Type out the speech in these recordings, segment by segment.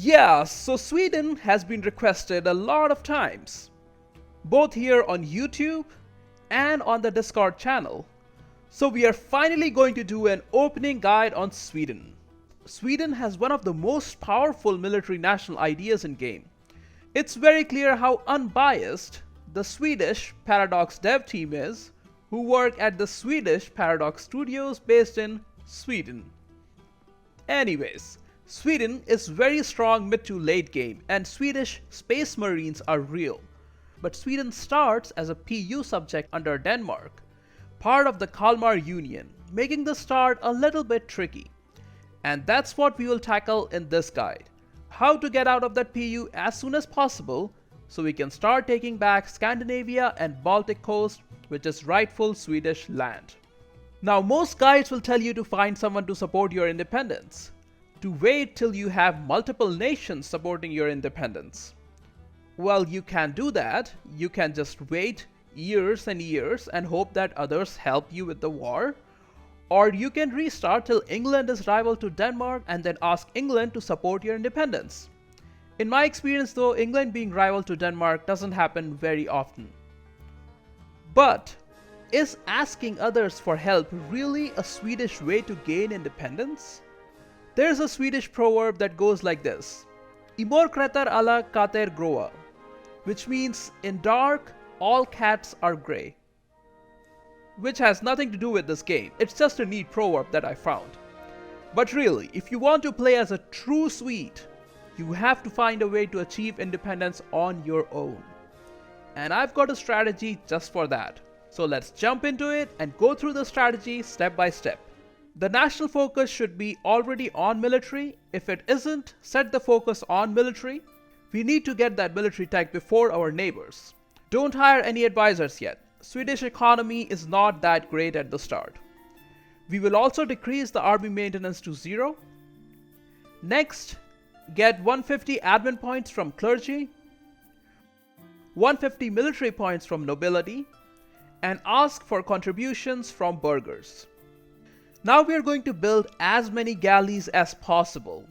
Yeah, so Sweden has been requested a lot of times, both here on YouTube and on the Discord channel. So we are finally going to do an opening guide on Sweden. Sweden has one of the most powerful military national ideas in game. It's very clear how unbiased the Swedish Paradox dev team is, who work at the Swedish Paradox Studios based in Sweden. Anyways, Sweden is very strong mid to late game and Swedish Space Marines are real. But Sweden starts as a PU subject under Denmark, part of the Kalmar Union, making the start a little bit tricky. And that's what we will tackle in this guide. How to get out of that PU as soon as possible so we can start taking back Scandinavia and Baltic coast, which is rightful Swedish land. Now most guides will tell you to find someone to support your independence, to wait till you have multiple nations supporting your independence. Well, you can't do that. You can just wait years and years and hope that others help you with the war. Or you can restart till England is rival to Denmark and then ask England to support your independence. In my experience though, England being rival to Denmark doesn't happen very often. But is asking others for help really a Swedish way to gain independence? There's a Swedish proverb that goes like this: "Imor kretar alla katter gråa," which means in dark, all cats are grey. Which has nothing to do with this game, it's just a neat proverb that I found. But really, if you want to play as a true Swede, you have to find a way to achieve independence on your own. And I've got a strategy just for that. So let's jump into it and go through the strategy step by step. The national focus should be already on military. If it isn't, set the focus on military. We need to get that military tech before our neighbors. Don't hire any advisors yet. Swedish economy is not that great at the start. We will also decrease the army maintenance to 0. Next, get 150 admin points from clergy, 150 military points from nobility, and ask for contributions from burghers. Now we are going to build as many galleys as possible.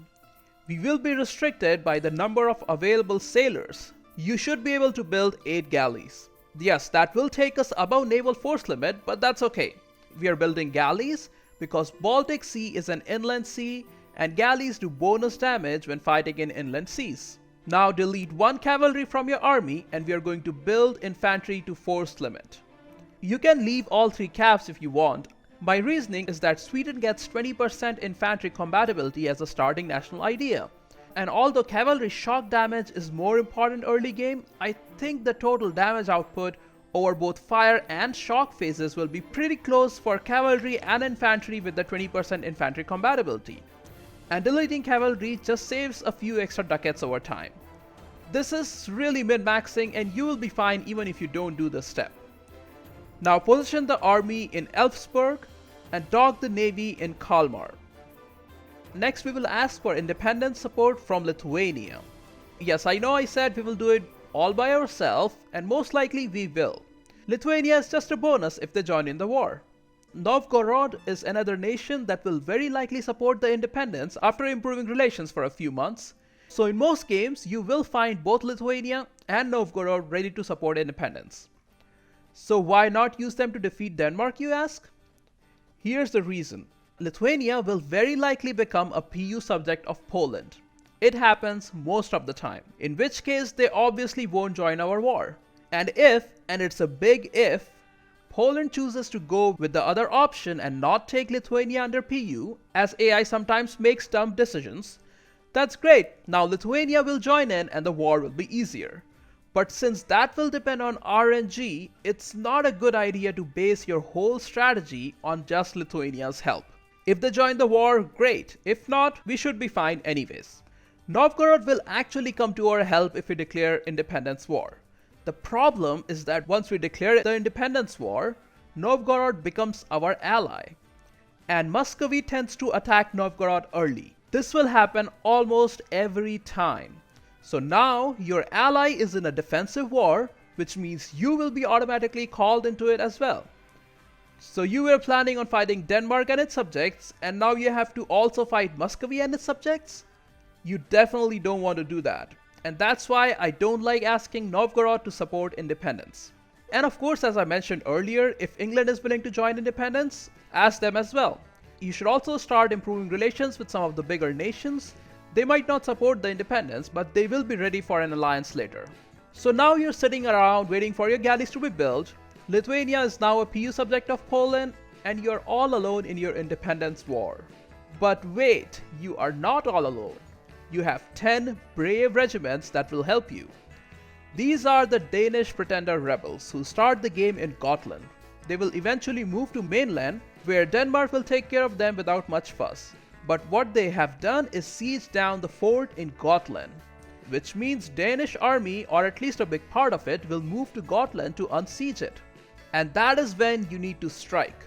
We will be restricted by the number of available sailors. You should be able to build 8 galleys. Yes, that will take us above naval force limit, but that's okay. We are building galleys because Baltic Sea is an inland sea and galleys do bonus damage when fighting in inland seas. Now delete 1 cavalry from your army and we are going to build infantry to force limit. You can leave all 3 cavs if you want. My reasoning is that Sweden gets 20% infantry compatibility as a starting national idea. And although cavalry shock damage is more important early game, I think the total damage output over both fire and shock phases will be pretty close for cavalry and infantry with the 20% infantry compatibility. And deleting cavalry just saves a few extra ducats over time. This is really min-maxing and you will be fine even if you don't do this step. Now position the army in Elfsborg and dock the navy in Kalmar. Next we will ask for independence support from Lithuania. Yes, I know I said we will do it all by ourselves and most likely we will. Lithuania is just a bonus if they join in the war. Novgorod is another nation that will very likely support the independence after improving relations for a few months. So in most games you will find both Lithuania and Novgorod ready to support independence. So why not use them to defeat Denmark, you ask? Here's the reason. Lithuania will very likely become a PU subject of Poland. It happens most of the time, in which case they obviously won't join our war. And if, and it's a big if, Poland chooses to go with the other option and not take Lithuania under PU, as AI sometimes makes dumb decisions, that's great. Now Lithuania will join in and the war will be easier. But since that will depend on RNG, it's not a good idea to base your whole strategy on just Lithuania's help. If they join the war, great. If not, we should be fine anyways. Novgorod will actually come to our help if we declare independence war. The problem is that once we declare the independence war, Novgorod becomes our ally. And Muscovy tends to attack Novgorod early. This will happen almost every time. So now your ally is in a defensive war, which means you will be automatically called into it as well. So you were planning on fighting Denmark and its subjects, and now you have to also fight Muscovy and its subjects? You definitely don't want to do that. And that's why I don't like asking Novgorod to support independence. And of course, as I mentioned earlier, if England is willing to join independence, ask them as well. You should also start improving relations with some of the bigger nations. They might not support the independence, but they will be ready for an alliance later. So now you're sitting around waiting for your galleys to be built. Lithuania is now a PU subject of Poland, and you're all alone in your independence war. But wait, you are not all alone. You have 10 brave regiments that will help you. These are the Danish pretender rebels who start the game in Gotland. They will eventually move to mainland, where Denmark will take care of them without much fuss. But what they have done is siege down the fort in Gotland, which means Danish army, or at least a big part of it, will move to Gotland to unsiege it. And that is when you need to strike.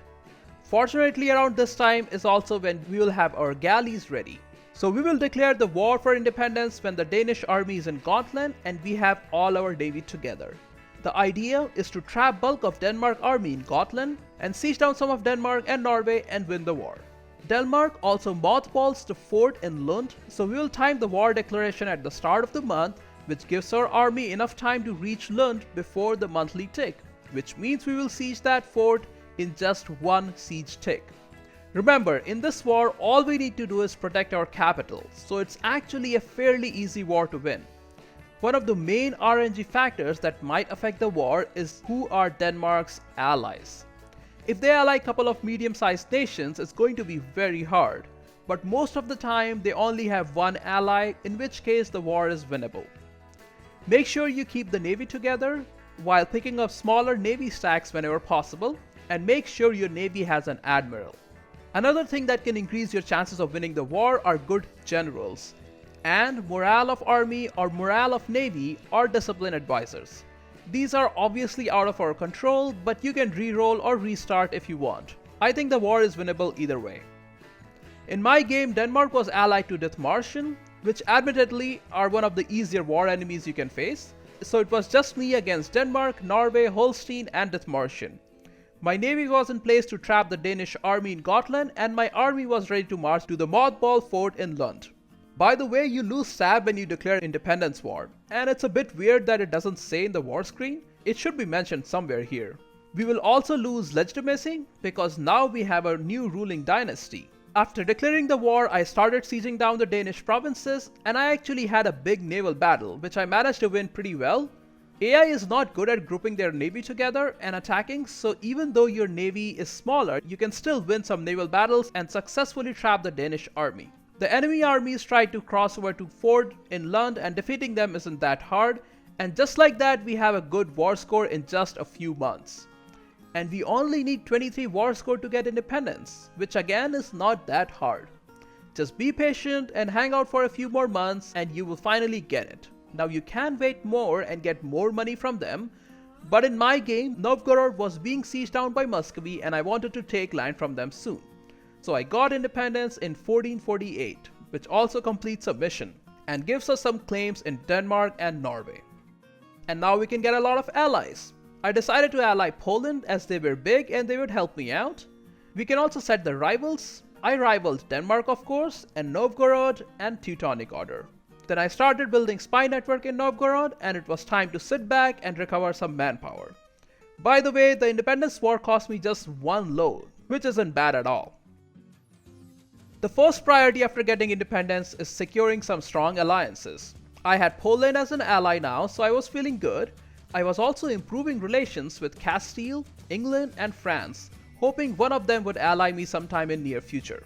Fortunately, around this time is also when we will have our galleys ready. So we will declare the war for independence when the Danish army is in Gotland and we have all our navy together. The idea is to trap bulk of Denmark army in Gotland and siege down some of Denmark and Norway and win the war. Denmark also mothballs the fort in Lund, so we will time the war declaration at the start of the month, which gives our army enough time to reach Lund before the monthly tick, which means we will siege that fort in just one siege tick. Remember, in this war, all we need to do is protect our capital, so it's actually a fairly easy war to win. One of the main RNG factors that might affect the war is who are Denmark's allies. If they ally a couple of medium-sized nations, it's going to be very hard, but most of the time they only have one ally, in which case the war is winnable. Make sure you keep the navy together while picking up smaller navy stacks whenever possible, and make sure your navy has an admiral. Another thing that can increase your chances of winning the war are good generals, and morale of army or morale of navy or discipline advisors. These are obviously out of our control, but you can re-roll or restart if you want. I think the war is winnable either way. In my game, Denmark was allied to Dithmarschen, which admittedly are one of the easier war enemies you can face, so it was just me against Denmark, Norway, Holstein and Dithmarschen. My navy was in place to trap the Danish army in Gotland, and my army was ready to march to the mothball fort in Lund. By the way, you lose SAB when you declare independence war, and it's a bit weird that it doesn't say in the war screen. It should be mentioned somewhere here. We will also lose legitimacy because now we have a new ruling dynasty. After declaring the war, I started sieging down the Danish provinces, and I actually had a big naval battle, which I managed to win pretty well. AI is not good at grouping their navy together and attacking, so even though your navy is smaller, you can still win some naval battles and successfully trap the Danish army. The enemy armies tried to cross over to fort in Lund, and defeating them isn't that hard, and just like that we have a good war score in just a few months. And we only need 23 war score to get independence, which again is not that hard. Just be patient and hang out for a few more months and you will finally get it. Now you can wait more and get more money from them, but in my game, Novgorod was being sieged down by Muscovy and I wanted to take land from them soon. So I got independence in 1448, which also completes a mission and gives us some claims in Denmark and Norway. And now we can get a lot of allies. I decided to ally Poland as they were big and they would help me out. We can also set the rivals. I rivaled Denmark of course, and Novgorod and Teutonic Order. Then I started building spy network in Novgorod and it was time to sit back and recover some manpower. By the way, the independence war cost me just one load, which isn't bad at all. The first priority after getting independence is securing some strong alliances. I had Poland as an ally now, so I was feeling good. I was also improving relations with Castile, England and France, hoping one of them would ally me sometime in near future.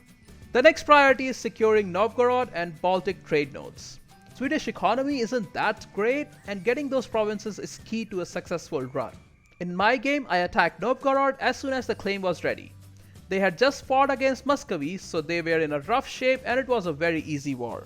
The next priority is securing Novgorod and Baltic trade nodes. Swedish economy isn't that great and getting those provinces is key to a successful run. In my game, I attacked Novgorod as soon as the claim was ready. They had just fought against Muscovy, so they were in a rough shape and it was a very easy war.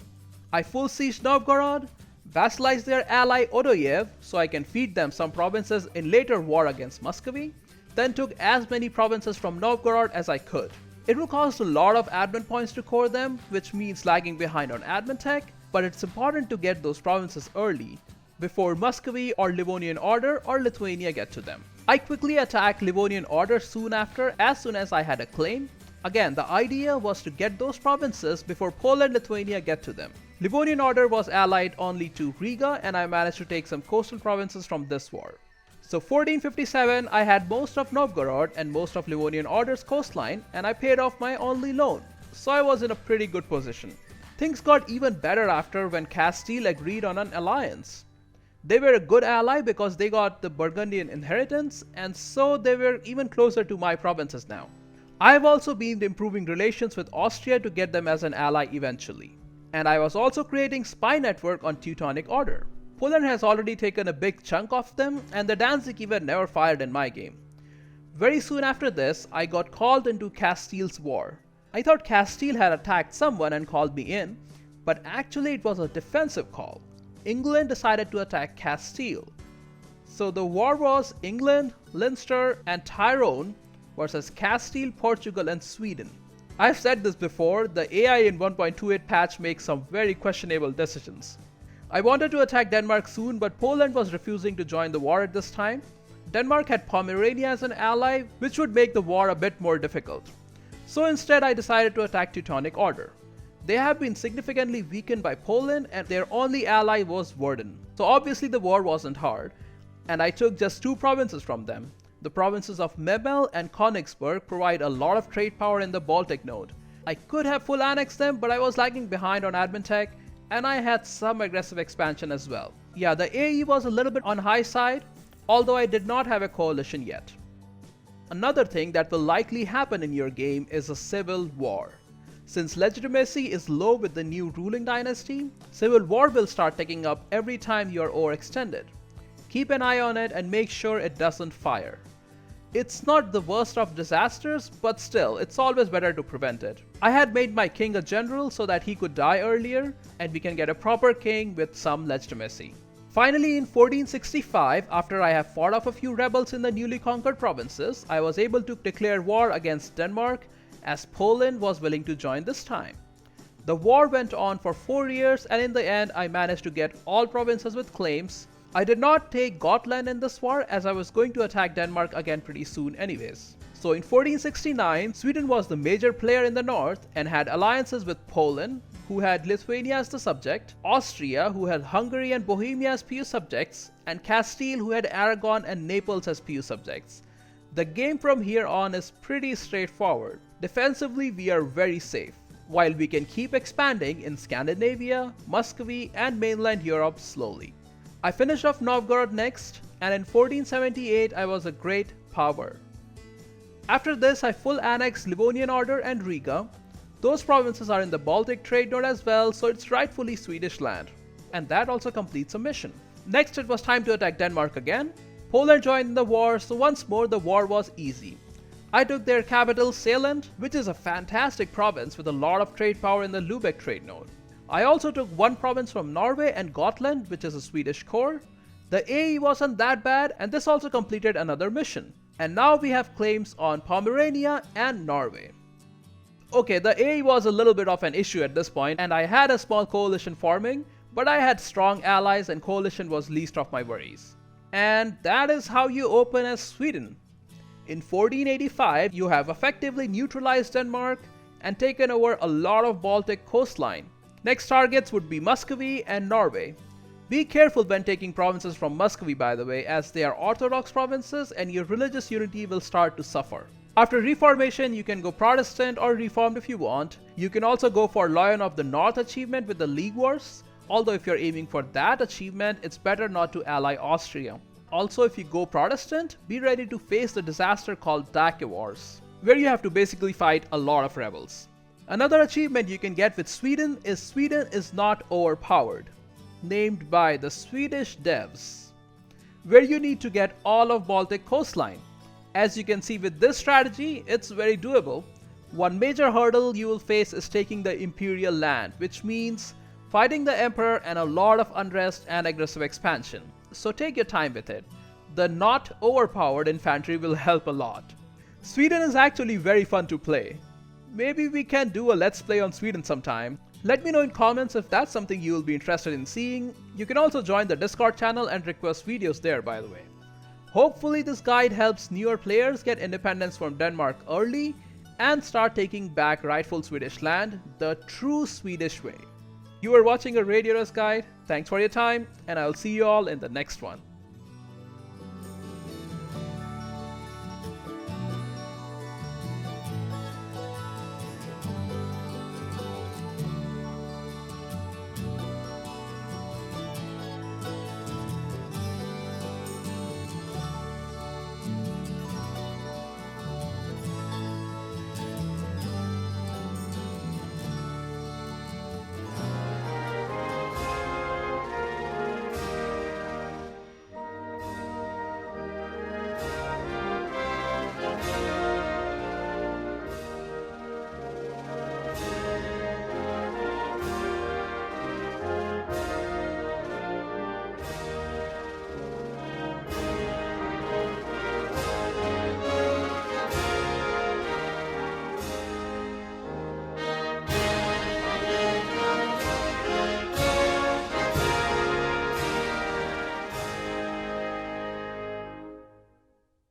I full sieged Novgorod, vassalized their ally Odoyev so I can feed them some provinces in later war against Muscovy, then took as many provinces from Novgorod as I could. It will cost a lot of admin points to core them, which means lagging behind on admin tech, but it's important to get those provinces early, before Muscovy or Livonian Order or Lithuania get to them. I quickly attacked Livonian Order soon after, as soon as I had a claim. Again, the idea was to get those provinces before Poland and Lithuania get to them. Livonian Order was allied only to Riga, and I managed to take some coastal provinces from this war. So 1457, I had most of Novgorod and most of Livonian Order's coastline, and I paid off my only loan, so I was in a pretty good position. Things got even better after when Castile agreed on an alliance. They were a good ally because they got the Burgundian inheritance, and so they were even closer to my provinces now. I have also been improving relations with Austria to get them as an ally eventually. And I was also creating spy network on Teutonic Order. Poland has already taken a big chunk of them, and the Danzig even never fired in my game. Very soon after this, I got called into Castile's war. I thought Castile had attacked someone and called me in, but actually it was a defensive call. England decided to attack Castile. So the war was England, Leinster, and Tyrone versus Castile, Portugal, and Sweden. I've said this before, the AI in 1.28 patch makes some very questionable decisions. I wanted to attack Denmark soon, but Poland was refusing to join the war at this time. Denmark had Pomerania as an ally, which would make the war a bit more difficult. So instead I decided to attack Teutonic Order. They have been significantly weakened by Poland, and their only ally was Worden. So obviously the war wasn't hard, and I took just 2 provinces from them. The provinces of Memel and Königsberg provide a lot of trade power in the Baltic node. I could have full annexed them, but I was lagging behind on admin tech, and I had some aggressive expansion as well. Yeah, the AE was a little bit on high side, although I did not have a coalition yet. Another thing that will likely happen in your game is a civil war. Since legitimacy is low with the new ruling dynasty, civil war will start taking up every time you are overextended. Keep an eye on it and make sure it doesn't fire. It's not the worst of disasters, but still, it's always better to prevent it. I had made my king a general so that he could die earlier, and we can get a proper king with some legitimacy. Finally, in 1465, after I have fought off a few rebels in the newly conquered provinces, I was able to declare war against Denmark, as Poland was willing to join this time. The war went on for 4 years, and in the end I managed to get all provinces with claims. I did not take Gotland in this war, as I was going to attack Denmark again pretty soon anyways. So in 1469, Sweden was the major player in the north and had alliances with Poland, who had Lithuania as the subject, Austria, who had Hungary and Bohemia as PU subjects, and Castile, who had Aragon and Naples as PU subjects. The game from here on is pretty straightforward. Defensively, we are very safe, while we can keep expanding in Scandinavia, Muscovy, and mainland Europe slowly. I finished off Novgorod next, and in 1478 I was a great power. After this I full annexed Livonian Order and Riga. Those provinces are in the Baltic trade node as well, so it's rightfully Swedish land. And that also completes a mission. Next it was time to attack Denmark again. Poland joined the war, so once more the war was easy. I took their capital Sealand, which is a fantastic province with a lot of trade power in the Lübeck trade node. I also took 1 province from Norway and Gotland, which is a Swedish core. The AE wasn't that bad, and this also completed another mission. And now we have claims on Pomerania and Norway. Okay, the AE was a little bit of an issue at this point, and I had a small coalition forming, but I had strong allies and coalition was least of my worries. And that is how you open as Sweden. In 1485, you have effectively neutralized Denmark and taken over a lot of Baltic coastline. Next targets would be Muscovy and Norway. Be careful when taking provinces from Muscovy, by the way, as they are Orthodox provinces and your religious unity will start to suffer. After Reformation, you can go Protestant or Reformed if you want. You can also go for Lion of the North achievement with the League Wars, although if you're aiming for that achievement, it's better not to ally Austria. Also, if you go Protestant, be ready to face the disaster called Dake Wars, where you have to basically fight a lot of rebels. Another achievement you can get with Sweden is not overpowered, named by the Swedish devs, where you need to get all of Baltic coastline. As you can see with this strategy, it's very doable. One major hurdle you will face is taking the Imperial land, which means fighting the Emperor and a lot of unrest and aggressive expansion. So take your time with it. The not overpowered infantry will help a lot. Sweden is actually very fun to play. Maybe we can do a let's play on Sweden sometime. Let me know in comments if that's something you will be interested in seeing. You can also join the Discord channel and request videos there, by the way. Hopefully this guide helps newer players get independence from Denmark early and start taking back rightful Swedish land the true Swedish way. You are watching a Radiator's Guide. Thanks for your time, and I'll see you all in the next one.